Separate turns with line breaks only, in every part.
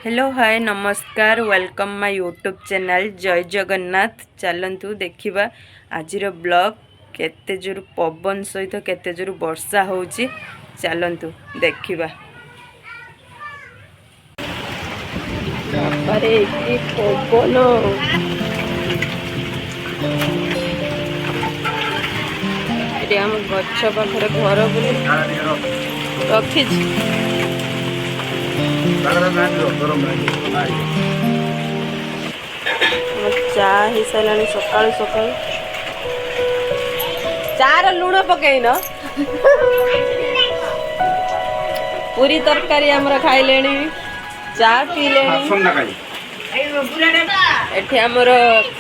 Hello hi नमस्कार welcome my YouTube channel जय जगन्नाथ। चलतु देखा आज ब्लॉग केते जोर पवन सहित केते जोर वर्षा होची। चलतु देखा पवन आम गछ पाखरे घर बोली रखी चा हो सारा सका सका चार लुण पकईन पूरी तरकारी आमर खाइले चा पीले एठी आमर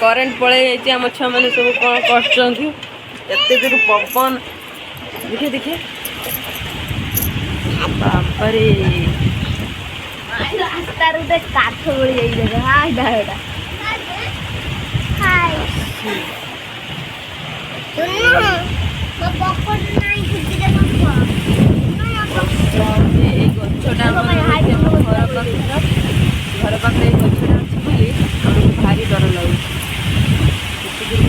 करेंट पलि आम छुआ मैंने सब कौन कर पवन देखे देखे बापरे काठ घर पाखे गछटा अच्छी भारी डर लगे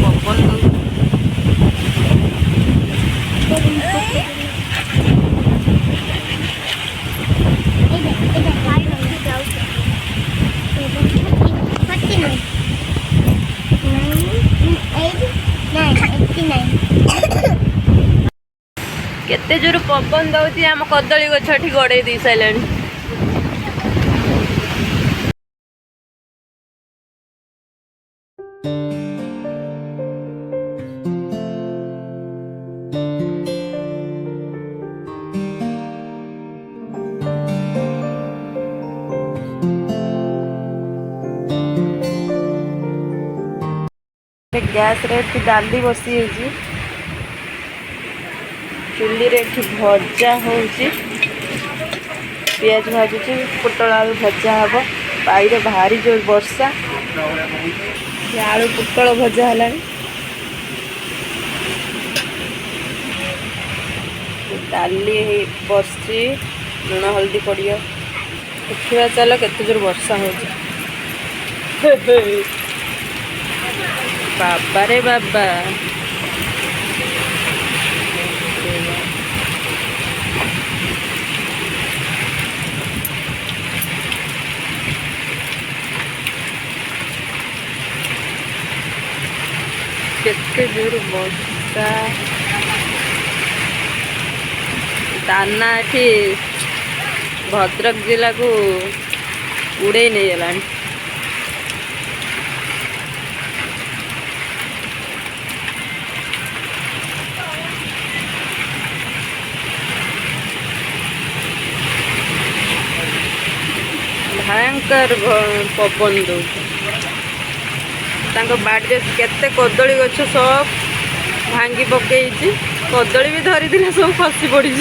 पवन केते जोर पवन दौची आम कदली गछ गड़े दी सारे गैस रे डाली बसी चुली रे भजा हो पियाज भाजुची पोटल आलू भजा हम बाईरे भारी जोर वर्षा आलू पोटल भजा है डाली बसी लुण हल्दी पड़ियो देखा चल केते जोर वर्षा हो बाबा रे बाबा केते जोर वर्षा दाना एठी भद्रक जिला को उड़े नहीं गलानी भयंकर पवन दौर बाड़े केते कदली गछ सब भांगी पकई कदली भी धरी सब खसी पड़ी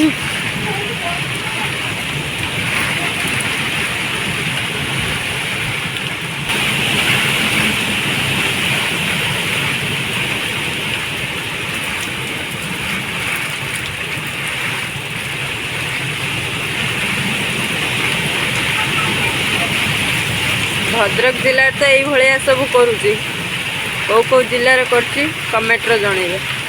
भद्रक जिले तो यही सब करुँच कौ जिले कर कमेंट रे जनइबे।